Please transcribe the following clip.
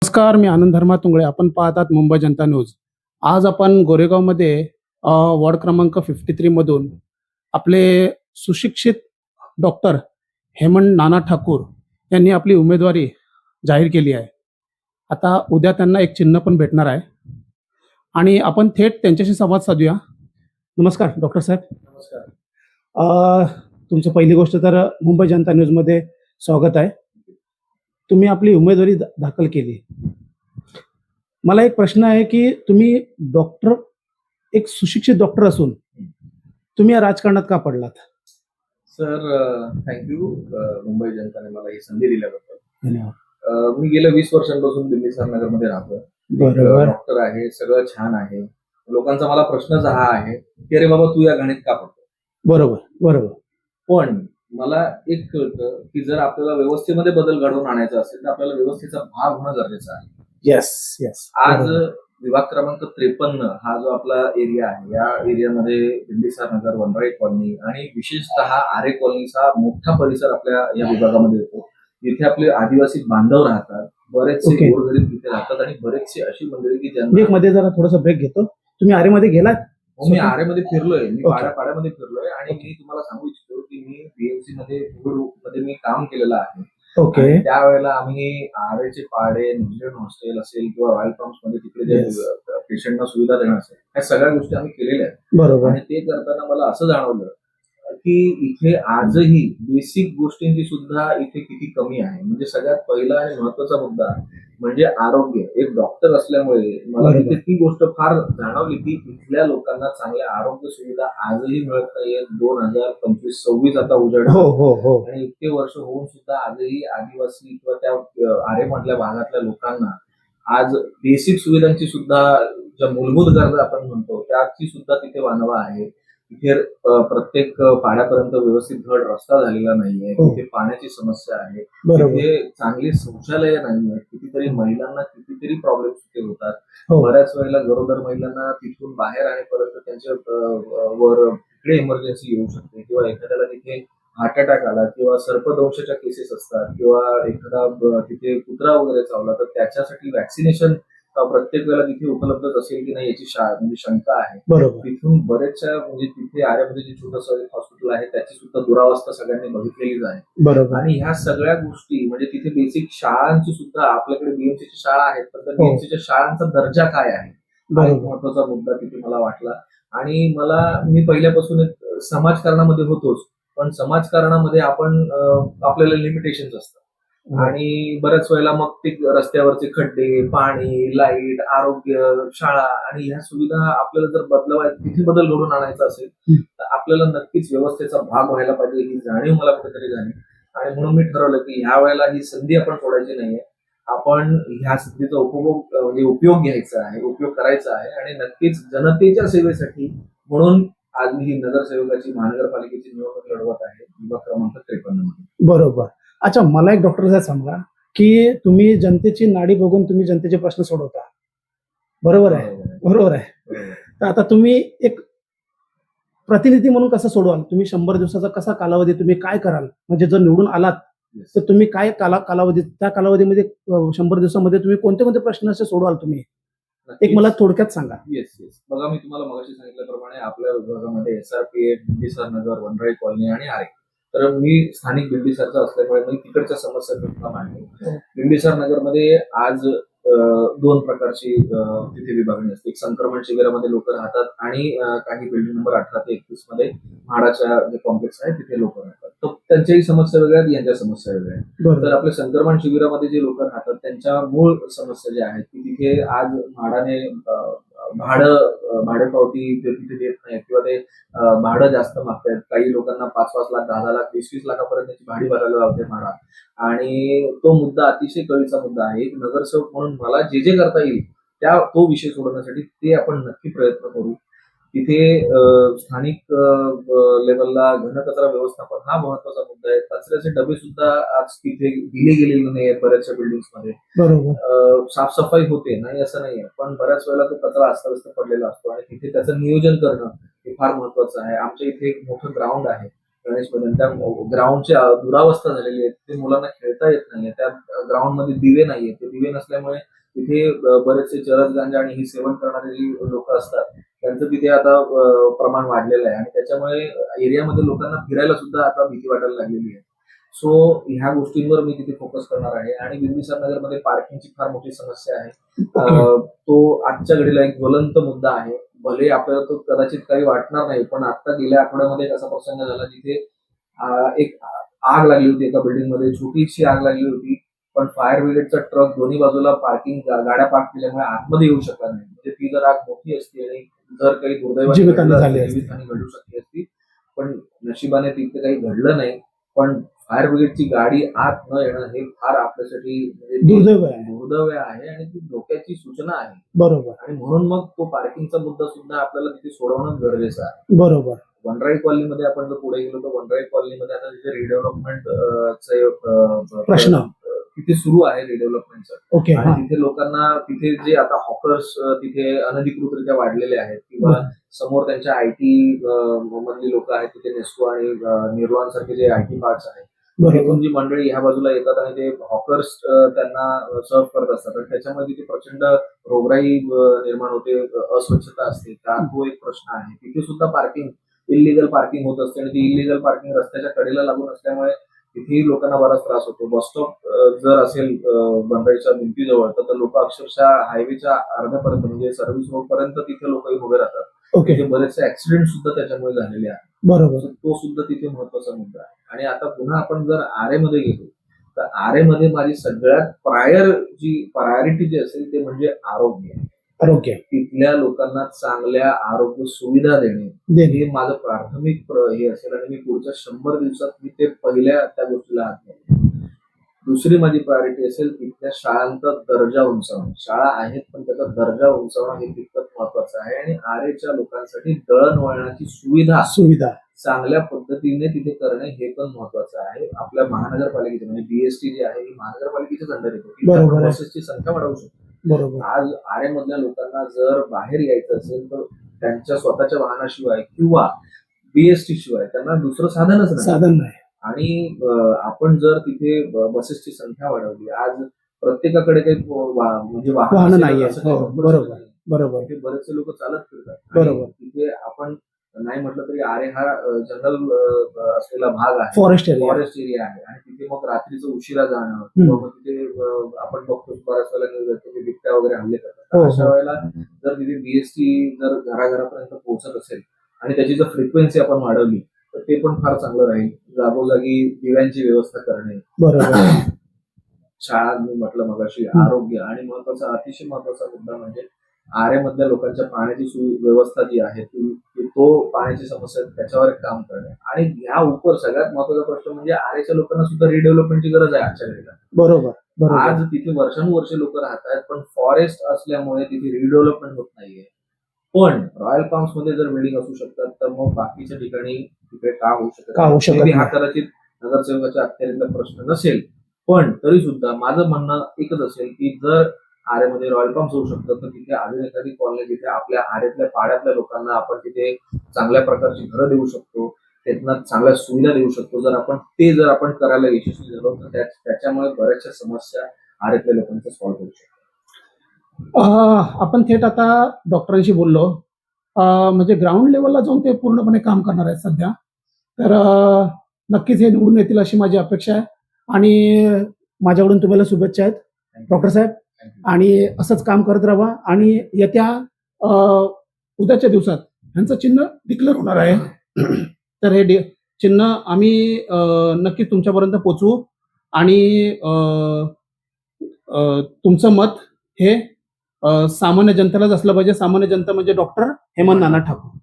नमस्कार, मी आनंद धर्मा तुंगळे. आपण पाहतात मुंबई जनता न्यूज. आज आपण गोरेगावमध्ये वॉर्ड क्रमांक 53 मधून आपले सुशिक्षित डॉक्टर हेमंत नाना ठाकूर यांनी आपली उमेदवारी जाहीर केली आहे. आता उद्या त्यांना एक चिन्ह पण भेटणार आहे आणि आपण थेट त्यांच्याशी संवाद साधूया. नमस्कार डॉक्टर साहेब. नमस्कार. तुमचं पहिली गोष्ट तर मुंबई जनता न्यूजमध्ये स्वागत आहे. तुम्ही आपली उमेदवारी दाखल केली. मला एक प्रश्न आहे की तुम्ही डॉक्टर, एक सुशिक्षित डॉक्टर असून तुम्ही या राजकारणात का पडलात? सर, थँक्यू मुंबई जनताने मला ही संधी दिल्याबद्दल. धन्यवाद. मी गेल्या 20 वर्षांपासून दिल्ली सरनगरमध्ये राहतोय. बरोबर. डॉक्टर आहे, सगळं छान आहे. लोकांचा मला प्रश्नच हा आहे की अरे बाबा तू या घाणीत का पडतो. बरोबर बरोबर. पण मला एक कळतं की जर आपल्याला व्यवस्थेमध्ये बदल घडवून आणायचा असेल तर आपल्याला व्यवस्थेचा भाग होणं गरजेचं आहे. Yes yes. आज विभाग क्रमांक 53 हा जो आपला एरिया आहे, या एरियामध्ये बिंबिसार नगर, वनराई कॉलनी आणि विशेषतः आरे कॉलनीचा मोठा परिसर आपल्या या विभागामध्ये येतो. जिथे आपले आदिवासी बांधव राहतात, बरेचसे Okay. गोरगरीब तिथे राहतात आणि बरेचसे अशी मंडळी की मी ज्यांना एक मध्ये जरा थोडासा ब्रेक घेतो. तुम्ही आरेमध्ये गेलात? मी आरेमध्ये फिरलोय, मी Okay. पाड्यामध्ये फिरलोय आणि मी तुम्हाला सांगू इच्छितो की मी बीएमसी मध्ये मध्ये मी काम केलेलं आहे. ओके. आणि त्यावेळेला आम्ही आरेचे पाडे, न्यूझीलंड हॉस्टेल असेल किंवा रॉयल पंप्स मध्ये तिकडे Yes. जे पेशंटना सुविधा देणं असेल, ह्या सगळ्या गोष्टी आम्ही केलेल्या आहेत. बरोबर. आणि ते करताना मला असं जाणवलं की इथे आजही बेसिक गोष्टींची सुद्धा इथे किती कमी आहे. म्हणजे सगळ्यात पहिला आणि महत्वाचा मुद्दा म्हणजे आरोग्य. एक डॉक्टर असल्यामुळे मला बरोबर. तिथे ती गोष्ट फार जाणवली की इथल्या लोकांना चांगल्या आरोग्य सुविधा आजही मिळत नाहीये. 2025-26 आता उजाड हो हो हो. आणि इतके वर्ष होऊन सुद्धा आजही आदिवासी किंवा त्या आरेमधल्या भागातल्या लोकांना आज बेसिक सुविधांची सुद्धा, ज्या मूलभूत गरजा आपण म्हणतो त्याची सुद्धा तिथे वानवा आहे. तिथे प्रत्येक पाड्यापर्यंत व्यवस्थित धड रस्ता झालेला नाहीये. हो. तिथे पाण्याची समस्या आहे. बरोबर. तिथे चांगली शौचालय नाहीये. कितीतरी महिलांना कितीतरी प्रॉब्लेम तिथे होतात. हो. बऱ्याच वेळेला गरोदर महिलांना तिथून बाहेर आणेपर्यंत त्यांच्या वर तिकडे इमर्जन्सी येऊ शकते किंवा एखाद्याला तिथे हार्ट अटॅक आला किंवा सर्पदंशाच्या केसेस असतात किंवा एखादा तिथे कुत्रा वगैरे चावला तर त्याच्यासाठी व्हॅक्सिनेशन प्रत्येक वेळेला तिथे उपलब्धच असेल की नाही याची म्हणजे शंका आहे. बरोबर. तिथून बरेचशा म्हणजे तिथे आर्यामध्ये जे छोटंसं हॉस्पिटल आहे त्याची सुद्धा दुरावस्था सगळ्यांनी बघितलेलीच आहे. बरोबर. आणि ह्या सगळ्या गोष्टी म्हणजे तिथे बेसिक शाळांची सुद्धा, आपल्याकडे बीएमसीच्या शाळा आहेत पण त्या बीएमसीच्या शाळांचा दर्जा काय आहे हा एक महत्वाचा मुद्दा तिथे मला वाटला. आणि मी पहिल्यापासून एक समाजकारणामध्ये होतोच, पण समाजकारणामध्ये आपण आपल्याला लिमिटेशन्स असतात. आणि बऱ्याच वेळेला मग ते रस्त्यावरचे खड्डे, पाणी, लाईट, आरोग्य, शाळा आणि ह्या सुविधा आपल्याला जर तिथे बदल घडून आणायचा असेल तर आपल्याला नक्कीच व्यवस्थेचा भाग व्हायला पाहिजे ही जाणीव मला कुठेतरी झाली. आणि म्हणून मी ठरवलं की ह्या वेळेला ही संधी आपण सोडायची नाहीये. आपण ह्या संधीचा उपयोग घ्यायचा आहे, उपयोग करायचा आहे आणि नक्कीच जनतेच्या सेवेसाठी म्हणून आज मी ही नगरसेवकाची, महानगरपालिकेची निवडणूक लढवत आहे विभाग क्रमांक 53 मध्ये. बरोबर. अच्छा, मला एक डॉक्टर साहेब सांगा की तुम्ही जनतेची नाडी बघून तुम्ही जनतेचे प्रश्न सोडवता. बरोबर आहे? बरोबर आहे. तर आता तुम्ही एक प्रतिनिधी म्हणून कसं सोडवाल? तुम्ही 100 दिवसाचा कसा कालावधी तुम्ही काय कराल? म्हणजे जर निवडून आलात तर तुम्ही काय कालावधी, त्या कालावधीमध्ये 100 दिवसामध्ये तुम्ही कोणते कोणते प्रश्न असे सोडवाल तुम्ही? एक मला थोडक्यात सांगा. Yes yes. बघा, मी तुम्हाला मगाशी सांगितल्याप्रमाणे आपल्या विभागामध्ये एसआरपीएफ, बिंबिसार नगर, वनराई कॉलनी आणि आरे. तर मी स्थानिक बिंबिसारचा असल्यामुळे मी तिकडच्या समस्या मांडतो. बिंबिसार नगरमध्ये आज 2 प्रकारची तिथे विभागणी असते. एक संक्रमण शिबिरामध्ये लोक राहतात आणि काही बिल्डिंग नंबर 18 ते 31 मध्ये म्हाडाच्या जे कॉम्प्लेक्स आहे तिथे लोक राहतात. तर त्यांच्याही समस्या वेगळ्या आहेत, यांच्या समस्या वेगळ्या आहेत. तर आपल्या संक्रमण शिबिरामध्ये जे लोक राहतात त्यांच्या मूळ समस्या ज्या आहेत की तिथे आज म्हाडाने भाडेपावती तिथे देत नाही किंवा ते भाडं जास्त मागतायत. काही लोकांना 5-5 लाख, 10-10 लाख, 20-20 लाखापर्यंत भाडी भरायला लावते म्हाडा. आणि तो मुद्दा अतिशय कळीचा मुद्दा आहे. एक नगरसेवक म्हणून मला जे जे करता येईल तो विषय सोडवण्यासाठी ते आपण नक्की प्रयत्न करू. तिथे स्थानिक लेवलला घनकचरा व्यवस्थापन हा महत्वाचा मुद्दा आहे. कचऱ्याचे डबे सुद्धा आज तिथे दिले गेलेले नाही आहेत बऱ्याचशा बिल्डिंग्स मध्ये. बरोबर. साफसफाई होते, नाही असं नाहीये, पण बऱ्याच वेळेला तो कचरा अस्ताव्यस्त पडलेला असतो आणि तिथे त्याचं नियोजन करणं हे फार महत्वाचं आहे. आमच्या इथे एक मोठं ग्राउंड आहे. गणेश मैदान त्या ग्राउंडची दुरावस्था झालेली आहे. तिथे मुलांना खेळता येत नाहीये. त्या ग्राउंडमध्ये दिवे नाहीये. ते दिवे नसल्यामुळे तिथे बरेचसे चरस गांजा आणि ही सेवन करणारे जी लोक असतात त्यांचं तिथे आता प्रमाण वाढलेलं आहे आणि त्याच्यामुळे एरियामध्ये लोकांना फिरायला सुद्धा आता भीती वाटायला लागलेली आहे. सो ह्या गोष्टींवर मी तिथे फोकस करणार आहे आणि बिंबिसार नगरमध्ये पार्किंगची फार मोठी समस्या आहे. तो आजच्या घडीला एक ज्वलंत मुद्दा आहे. भले आपल्याला तो कदाचित काही वाटणार नाही, पण आता गेल्या आठवड्यामध्ये एक असा प्रसंग झाला जिथे एक आग लागली होती एका बिल्डिंगमध्ये, छोटीशी आग लागली होती. पण फायर ब्रिगेडचा ट्रक दोन्ही बाजूला पार्किंग गाड्या पार्क केल्यामुळे आतमध्ये येऊ शकला नाही. म्हणजे ती जर आग मोठी असती आणि जर काही जीवितहानी जीवितहानी घडू शकली असती, पण नशिबाने तिथे काही घडलं नाही. पण फायर ब्रिगेडची गाडी आत न येणं हे फार आपल्यासाठी म्हणजे दुर्दैव आहे आणि ती धोक्याची सूचना आहे. बरोबर. आणि म्हणून मग तो पार्किंगचा मुद्दा सुद्धा आपल्याला तिथे सोडवणं गरजेचं आहे. बरोबर. वनराई कॉलनीमध्ये आपण जर पुढे गेलो तर वनराई कॉलनीमध्ये आता तिथे रिडेव्हलपमेंट प्रश्न तिथे सुरू आहे रिडेव्हलपमेंटचं. ओके. आणि तिथे लोकांना तिथे जे आता हॉकर्स तिथे अनधिकृतरित्या वाढलेले आहेत किंवा समोर त्यांच्या आयटी मधली लोक आहेत तिथे नेस्को आणि निर्लॉन सारखे जे आयटी पार्ट्स आहेत तिथून जी मंडळी ह्या बाजूला येतात आणि ते हॉकर्स त्यांना सर्व करत असतात आणि त्याच्यामुळे तिथे प्रचंड रोगराई निर्माण होते, अस्वच्छता असते. तो एक प्रश्न आहे. तिथे सुद्धा पार्किंग इलिगल पार्किंग होत असते आणि ती इलिगल पार्किंग रस्त्याच्या कडेला लागून असल्यामुळे तिथेही लोकांना बराच त्रास होतो. बसस्टॉप जर असेल बंधाईच्या भिंतीजवळ तर लोक अक्षरशः हायवेच्या अर्ध्यापर्यंत म्हणजे सर्व्हिस रोड पर्यंत तिथे लोक उभे राहतात. तिथे बरेचसे ऍक्सिडेंट सुद्धा त्याच्यामुळे झालेले आहेत. बरोबर. तो सुद्धा तिथे महत्वाचा मुद्दा आहे. आणि आता पुन्हा आपण जर आरेमध्ये गेलो तर आरेमध्ये माझी सगळ्यात प्रायोरिटी जी असेल ते म्हणजे आरोग्य. तिथल्या लोकांना चांगल्या आरोग्य सुविधा देणे हे माझं प्राथमिक हे असेल आणि मी पुढच्या 100 दिवसात मी ते पहिल्या त्या गोष्टीला हात घालेन. दुसरी माझी प्रायोरिटी असेल तिथल्या शाळांचा दर्जा उंचावणे. शाळा आहेत पण त्याचा दर्जा उंचावणं हे तितकंच महत्वाचं आहे. आणि आरेच्या लोकांसाठी दळणवळणाची सुविधा चांगल्या पद्धतीने तिथे करणे हे पण महत्वाचं आहे. आपल्या महानगरपालिकेचे म्हणजे बीएसटी जी आहे ही महानगरपालिकेच्याच अंडर येते. बसेसची संख्या वाढवू शकतो. बरोबर. आज आरेमधल्या लोकांना जर बाहेर यायचं असेल तर त्यांच्या स्वतःच्या वाहनाशिवाय किंवा बीएसटी शिवाय त्यांना दुसरं साधन नाही. आणि आपण जर तिथे बसेसची संख्या वाढवली, आज प्रत्येकाकडे काही म्हणजे वाहन नाही. बरोबर. तिथे बरेचसे लोक चालत फिरतात. बरोबर. तिथे आपण नाही म्हटलं तरी आरे हा जंगल असलेला भाग आहे, फॉरेस्ट एरिया आहे आणि तिथे मग रात्रीचं उशिरा जाणं किंवा मग तिथे आपण बघतो बऱ्याच वेळेला बिबट्या वगैरे हल्ले करतात. अशा वेळेला जर तिथे बीएसटी जर घराघरापर्यंत पोहोचत असेल आणि त्याची जर फ्रिक्वेन्सी आपण वाढवली तर ते पण फार चांगलं राहील. जागोजागी दिव्यांची व्यवस्था करणे. बरोबर. शाळा मी म्हटलं मगाशी, आरोग्य आणि महत्वाचा अतिशय महत्वाचा मुद्दा म्हणजे आरेमधल्या लोकांच्या पाण्याची व्यवस्था जी आहे तो पाण्याची समस्या त्याच्यावर काम करणे. आणि ह्या उपर सगळ्यात महत्वाचा प्रश्न म्हणजे आरेच्या लोकांना सुद्धा रिडेव्हलपमेंटची गरज आहे आजच्या घडीला. बरोबर. आज तिथे वर्षानुवर्षे लोक राहत आहेत पण फॉरेस्ट असल्यामुळे तिथे रिडेव्हलपमेंट होत नाहीये. पण रॉयल पाम्स मध्ये जर बिल्डिंग असू शकतात तर मग बाकीच्या ठिकाणी तिथे का होऊ शकत हा कदाचित नगरसेवकाच्या अखत्यारीतला प्रश्न नसेल. पण तरी सुद्धा माझं म्हणणं एकच असेल की जर आरेमध्ये रॉयल पाम्स होऊ शकतं तर तिथे अजून एखादी कॉलनी जिथे आपल्या आरेतल्या पाड्यातल्या लोकांना आपण तिथे चांगल्या प्रकारची घरं देऊ शकतो, त्यांना चांगल्या सुविधा देऊ शकतो. जर आपण करायला यशस्वी झालो तर त्याच्यामुळे बऱ्याचशा समस्या आरेतल्या लोकांच्या सॉल्व्ह होऊ शकतात. आपण थेट आता डॉक्टरांशी बोललो, म्हणजे ग्राउंड लेवलला जाऊन ते पूर्णपणे काम करणार आहेत सध्या. तर नक्कीच हे निवडून येतील अशी माझी अपेक्षा आहे आणि माझ्याकडून तुम्हाला शुभेच्छा आहेत डॉक्टर साहेब. आणि असंच काम करत राहा आणि येत्या उद्याच्या दिवसात ह्यांचं चिन्ह डिक्लेअर होणार आहे. तर हे चिन्ह आम्ही नक्कीच तुमच्यापर्यंत पोचवू आणि तुमचं मत हे सामान्य जनतेलाच असलं पाहिजे. सामान्य जनता म्हणजे डॉक्टर हेमंत नाना ठाकूर.